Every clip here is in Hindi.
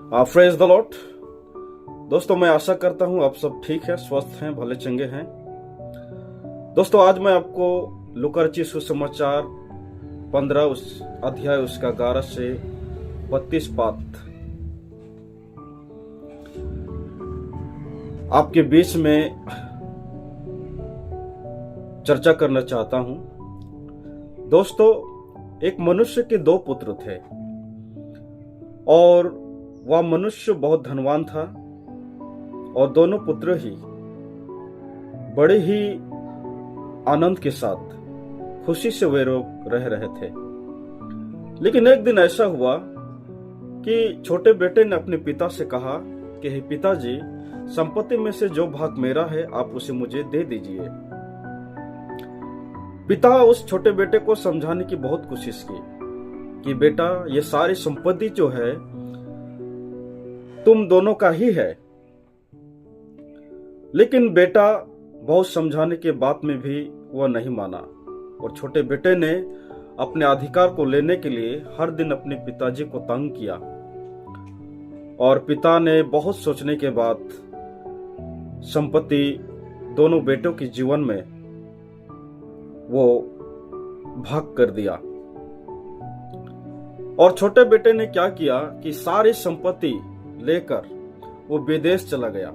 Praise the Lord. दोस्तों, मैं आशा करता हूं आप सब ठीक है, स्वस्थ हैं, भले चंगे हैं। दोस्तों, आज मैं आपको लूका रचित सुसमाचार 15 उस अध्याय उसका 11 से 32 पाठ आपके बीच में चर्चा करना चाहता हूं। दोस्तों, एक मनुष्य के 2 पुत्र थे और वह मनुष्य बहुत धनवान था और दोनों पुत्र ही बड़े ही आनंद के साथ खुशी से वे लोग रह रहे थे। लेकिन एक दिन ऐसा हुआ कि छोटे बेटे ने अपने पिता से कहा कि हे पिताजी, संपत्ति में से जो भाग मेरा है आप उसे मुझे दे दीजिए। पिता उस छोटे बेटे को समझाने की बहुत कोशिश की कि बेटा, ये सारी संपत्ति जो है तुम दोनों का ही है। लेकिन बेटा बहुत समझाने के बाद में भी वह नहीं माना और छोटे बेटे ने अपने अधिकार को लेने के लिए हर दिन अपने पिताजी को तंग किया। और पिता ने बहुत सोचने के बाद संपत्ति दोनों बेटों के जीवन में वो भाग कर दिया। और छोटे बेटे ने क्या किया कि सारी संपत्ति लेकर वो विदेश चला गया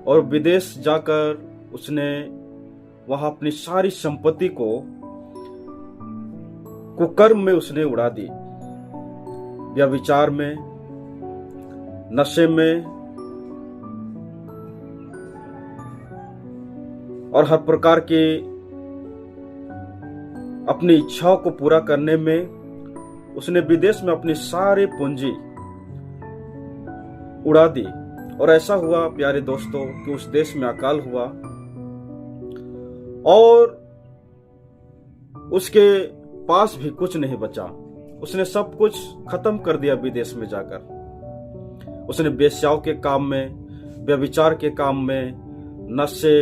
और विदेश जाकर उसने वहां अपनी सारी संपत्ति को कुकर्म में उसने उड़ा दी। व्यभिचार में, नशे में और हर प्रकार के अपनी इच्छाओं को पूरा करने में उसने विदेश में अपनी सारी पूंजी उड़ा दी। और ऐसा हुआ प्यारे दोस्तों कि उस देश में अकाल हुआ और उसके पास भी कुछ नहीं बचा। उसने सब कुछ खत्म कर दिया विदेश में जाकर। उसने वेश्याओं के काम में, व्यभिचार के काम में, नशे,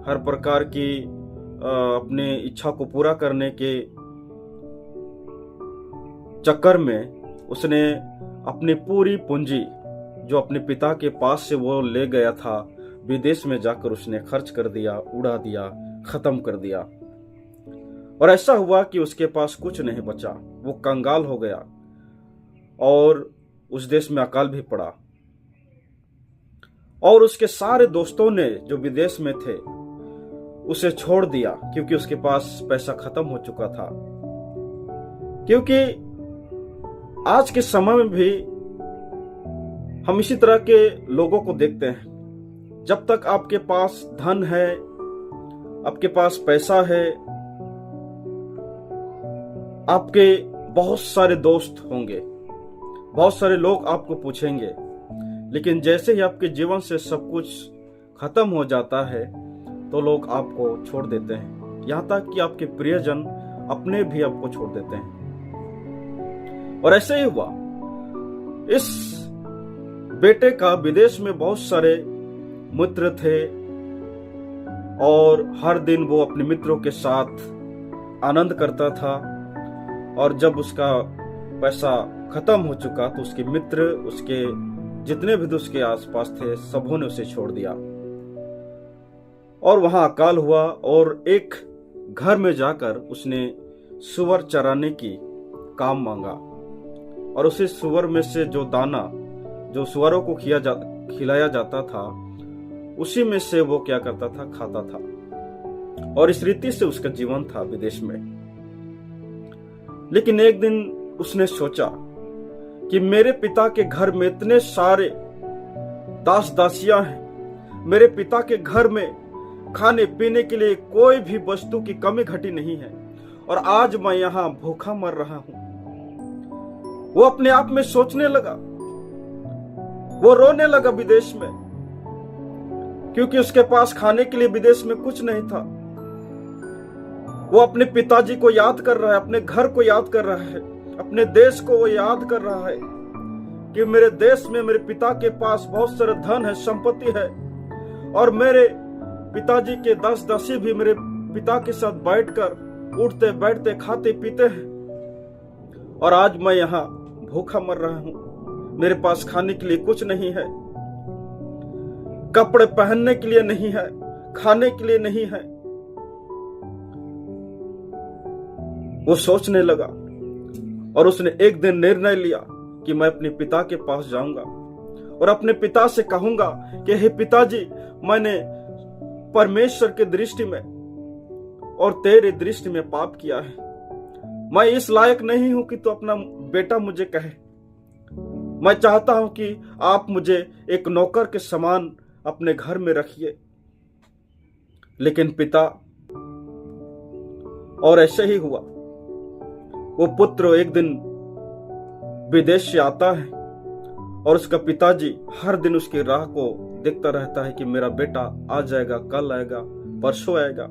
हर प्रकार की अपने इच्छा को पूरा करने के चक्कर में उसने अपनी पूरी पूंजी जो अपने पिता के पास से वो ले गया था विदेश में जाकर उसने खर्च कर दिया, उड़ा दिया, खत्म कर दिया। और ऐसा हुआ कि उसके पास कुछ नहीं बचा। वो कंगाल हो गया और उस देश में अकाल भी पड़ा। और उसके सारे दोस्तों ने जो विदेश में थे उसे छोड़ दिया क्योंकि उसके पास पैसा खत्म हो चुका था। क्योंकि आज के समय में भी हम इसी तरह के लोगों को देखते हैं। जब तक आपके पास धन है, आपके पास पैसा है, आपके बहुत सारे दोस्त होंगे, बहुत सारे लोग आपको पूछेंगे। लेकिन जैसे ही आपके जीवन से सब कुछ खत्म हो जाता है तो लोग आपको छोड़ देते हैं। यहां तक कि आपके प्रियजन अपने भी आपको छोड़ देते हैं। और ऐसे ही हुआ। इस बेटे का विदेश में बहुत सारे मित्र थे और हर दिन वो अपने मित्रों के साथ आनंद करता था। और जब उसका पैसा खत्म हो चुका तो उसके मित्र, उसके जितने भी उसके आसपास थे, सबों ने उसे छोड़ दिया। और वहां अकाल हुआ और एक घर में जाकर उसने सुअर चराने की काम मांगा। और उसी सुअर में से जो दाना जो सुअरों को खिलाया जाता था उसी में से वो क्या करता था, खाता था। और इस रीति से उसका जीवन था विदेश में। लेकिन एक दिन उसने सोचा कि मेरे पिता के घर में इतने सारे दास दासियां हैं, मेरे पिता के घर में खाने पीने के लिए कोई भी वस्तु की कमी घटी नहीं है और आज मैं यहां भूखा मर रहा हूं। वो अपने आप में सोचने लगा, वो रोने लगा विदेश में, क्योंकि उसके पास खाने के लिए विदेश में कुछ नहीं था। वो अपने पिताजी को याद कर रहा है, अपने घर को याद कर रहा है, अपने देश को वो याद कर रहा है कि मेरे देश में मेरे पिता के पास बहुत सारा धन है, संपत्ति है और मेरे पिताजी के 10 दासी भी मेरे पिता के साथ बैठकर उठते बैठते खाते पीते हैं और आज मैं यहाँ भूखा मर रहा हूं। मेरे पास खाने के लिए कुछ नहीं है, कपड़े पहनने के लिए नहीं है, खाने के लिए नहीं है। वो सोचने लगा और उसने एक दिन निर्णय लिया कि मैं अपने पिता के पास जाऊंगा और अपने पिता से कहूंगा कि हे पिताजी, मैंने परमेश्वर के दृष्टि में और तेरे दृष्टि में पाप किया है। मैं इस लायक नहीं हूं कि तू अपना बेटा मुझे कहे। मैं चाहता हूं कि आप मुझे एक नौकर के समान अपने घर में रखिए। लेकिन पिता, और ऐसे ही हुआ। वो पुत्र एक दिन विदेश से आता है और उसका पिताजी हर दिन उसकी राह को देखता रहता है कि मेरा बेटा आ जाएगा, कल आएगा, परसों आएगा।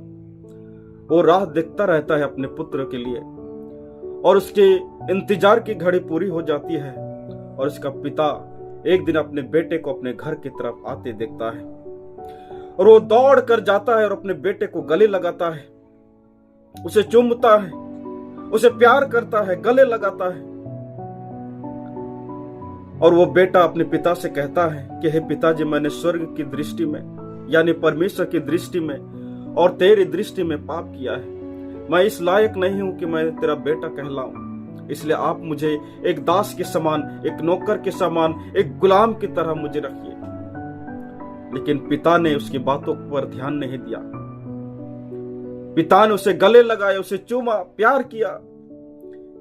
वो राह देखता रहता है अपने पुत्र के लिए और उसके इंतजार की घड़ी पूरी हो जाती है और उसका पिता एक दिन अपने बेटे को अपने घर की तरफ आते देखता है और वो दौड़ कर जाता है और अपने बेटे को गले लगाता है, उसे चूमता है, उसे प्यार करता है, गले लगाता है। और वो बेटा अपने पिता से कहता है कि हे पिताजी, मैंने स्वर्ग की दृष्टि में यानी परमेश्वर की दृष्टि में और तेरी दृष्टि में पाप किया है। मैं इस लायक नहीं हूं कि मैं तेरा बेटा कहलाऊं, इसलिए आप मुझे एक दास के समान, एक नौकर के समान, एक गुलाम की तरह मुझे रखिए। लेकिन पिता ने उसकी बातों पर ध्यान नहीं दिया। पिता ने उसे गले लगाया, उसे चूमा, प्यार किया,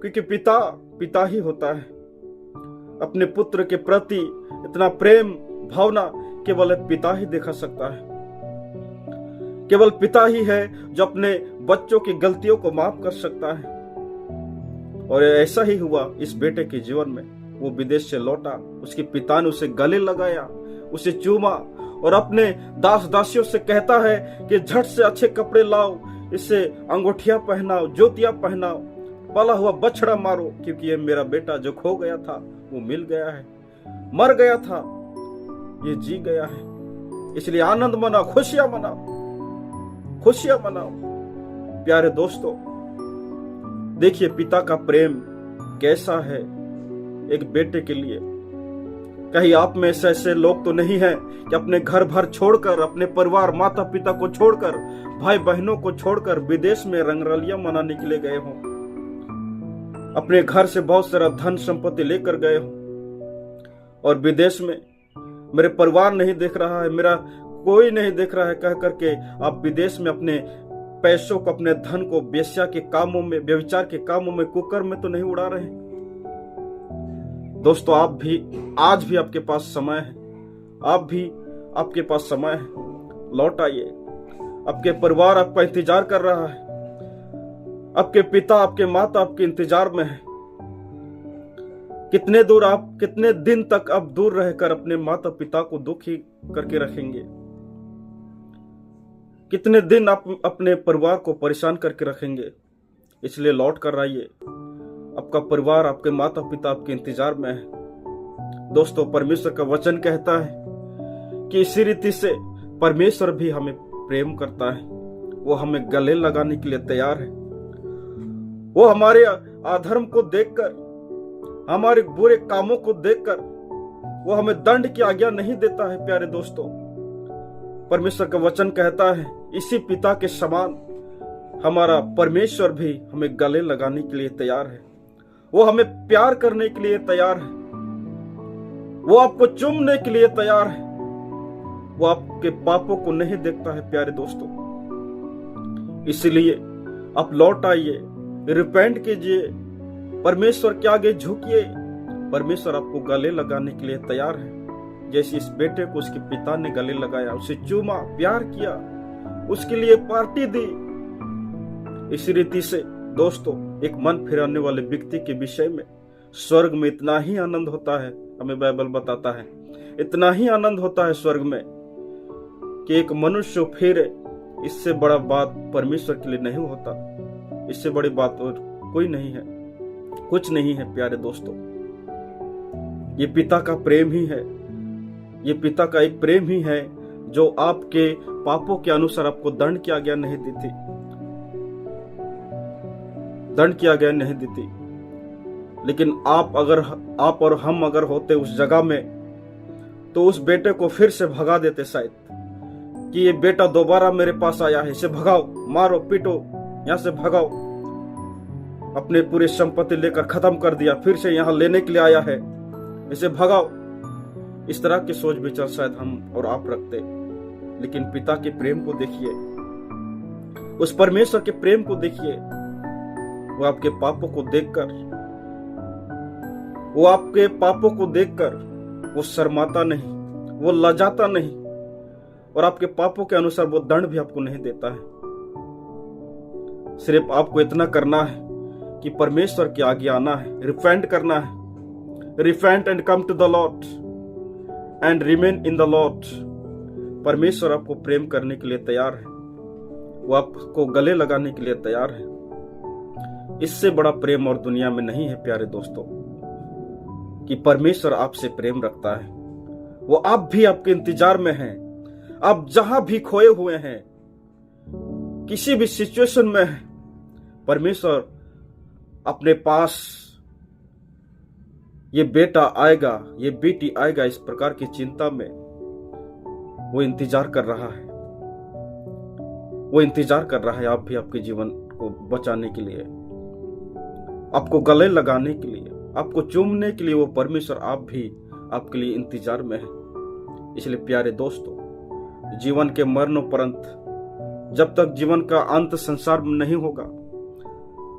क्योंकि पिता पिता ही होता है। अपने पुत्र के प्रति इतना प्रेम भावना केवल पिता ही दिखा सकता है। केवल पिता ही है जो अपने बच्चों की गलतियों को माफ कर सकता है। और ऐसा ही हुआ इस बेटे के जीवन में। वो विदेश से लौटा, उसके पिता ने उसे गले लगाया, उसे चूमा और अपने दास दासियों से कहता है कि झट से अच्छे कपड़े लाओ, इसे अंगूठियां पहनाओ, ज्योतियां पहनाओ, पला हुआ बछड़ा मारो, क्योंकि ये मेरा बेटा जो खो गया था वो मिल गया है, मर गया था, ये जी गया है। इसलिए आनंद मनाओ, खुशियां मनाओ, खुशियां मनाओ। प्यारे दोस्तों, देखिए पिता का प्रेम कैसा है एक बेटे के लिए। कहीं आप में से ऐसे लोग तो नहीं हैं कि अपने घर भर छोड़कर, अपने परिवार, माता पिता को छोड़कर, भाई बहनों को छोड़कर विदेश में रंगरलियां मनाने के लिए गए हों, अपने घर से बहुत सारा धन संपत्ति लेकर गए हों और विदेश में मेरे परिवार नहीं देख रहा है, मेरा कोई नहीं देख रहा है कह करके आप विदेश में अपने पैसों को, अपने धन को वेश्या के कामों में, व्यभिचार के कामों में, कुकर में तो नहीं उड़ा रहे। दोस्तों, आप भी, आज भी आपके पास समय है, आप भी, आपके पास समय है, लौट आइए। आपके परिवार आपका इंतजार कर रहा है, आपके पिता, आपके माता आपके इंतजार में है। कितने दूर आप, कितने दिन तक आप दूर रहकर अपने माता पिता को दुखी करके रखेंगे? कितने दिन आप अपने परिवार को परेशान करके रखेंगे? इसलिए लौट कर आइए। आपका परिवार, आपके माता पिता आपके इंतजार में है। दोस्तों, परमेश्वर का वचन कहता है कि इसी रीति से परमेश्वर भी हमें प्रेम करता है। वो हमें गले लगाने के लिए तैयार है। वो हमारे अधर्म को देखकर, हमारे बुरे कामों को देखकर वो हमें दंड की आज्ञा नहीं देता है। प्यारे दोस्तों, परमेश्वर का वचन कहता है इसी पिता के समान हमारा परमेश्वर भी हमें गले लगाने के लिए तैयार है। वो हमें प्यार करने के लिए तैयार है। वो आपको चूमने के लिए तैयार है। वो आपके पापों को नहीं देखता है। प्यारे दोस्तों, इसलिए आप लौट आइए, रिपेंट कीजिए, परमेश्वर के आगे झुकिए। परमेश्वर आपको गले लगाने के लिए तैयार है। जैसे इस बेटे को उसके पिता ने गले लगाया, उसे चूमा, प्यार किया, उसके लिए पार्टी दी। इसी रीति से दोस्तों, एक मन फिराने वाले व्यक्ति के विषय में स्वर्ग में इतना ही आनंद होता है, हमें बाइबल बताता है, इतना ही आनंद होता है स्वर्ग में कि एक मनुष्य फिरे। इससे बड़ा बात परमेश्वर के लिए नहीं होता। इससे बड़ी बात और कोई नहीं है, कुछ नहीं है। प्यारे दोस्तों, ये पिता का प्रेम ही है। ये पिता का एक प्रेम ही है जो आपके पापों के अनुसार आपको दंड की आज्ञा नहीं देती, दंड की आज्ञा नहीं देती। लेकिन आप और हम अगर होते उस जगह में, तो उस बेटे को फिर से भगा देते शायद, कि ये बेटा दोबारा मेरे पास आया है, इसे भगाओ, मारो पीटो, यहां से भगाओ। अपने पूरे संपत्ति लेकर खत्म कर दिया, फिर से यहां लेने के लिए आया है, इसे भगाओ। इस तरह की सोच विचार शायद हम और आप रखते। लेकिन पिता के प्रेम को देखिए, उस परमेश्वर के प्रेम को देखिए। वो आपके पापों को देखकर वो शर्माता नहीं, वो लजाता नहीं, और आपके पापों के अनुसार वो दंड भी आपको नहीं देता है। सिर्फ आपको इतना करना है कि परमेश्वर के आगे आना है, रिपेंट करना है। Repent and come to the Lord and remain in the Lord. परमेश्वर आपको प्रेम करने के लिए तैयार है, वो आपको गले लगाने के लिए तैयार है। इससे बड़ा प्रेम और दुनिया में नहीं है प्यारे दोस्तों, कि परमेश्वर आपसे प्रेम रखता है। वो आप भी आपके इंतजार में हैं। आप जहां भी खोए हुए हैं, किसी भी सिचुएशन में हैं, परमेश्वर अपने पास, ये बेटा आएगा, ये बेटी आएगा, इस प्रकार की चिंता में वो इंतजार कर रहा है। वो इंतजार कर रहा है आप भी आपके जीवन को बचाने के लिए, आपको गले लगाने के लिए, आपको चूमने के लिए। वो परमेश्वर आप भी आपके लिए इंतजार में है। इसलिए प्यारे दोस्तों, जीवन के मरणोपरांत, जब तक जीवन का अंत संसार में नहीं होगा,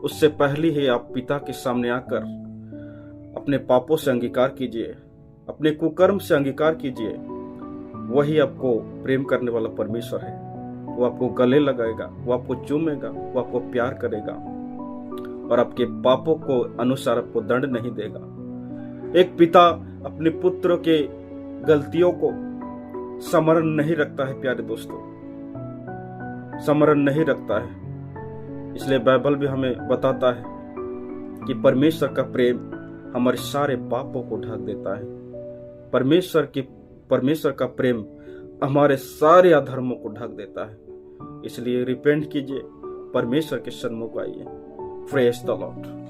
उससे पहले ही आप पिता के सामने आकर अपने पापों से अंगीकार कीजिए, अपने कुकर्म से अंगीकार कीजिए। वही आपको प्रेम करने वाला परमेश्वर है। वो आपको गले लगाएगा, वो आपको चूमेगा, वो आपको प्यार करेगा, और आपके पापों को अनुसार आपको दंड नहीं देगा। एक पिता अपने पुत्र के गलतियों को स्मरण नहीं रखता है प्यारे दोस्तों, स्मरण नहीं रखता है। इसलिए बाइबल भी हमें बताता है कि परमेश्वर का प्रेम हमारे सारे पापों को ढक देता है। परमेश्वर का प्रेम हमारे सारे अधर्मों को ढक देता है। इसलिए रिपेंट कीजिए, परमेश्वर के सन्मुख आइए। Praise the Lord.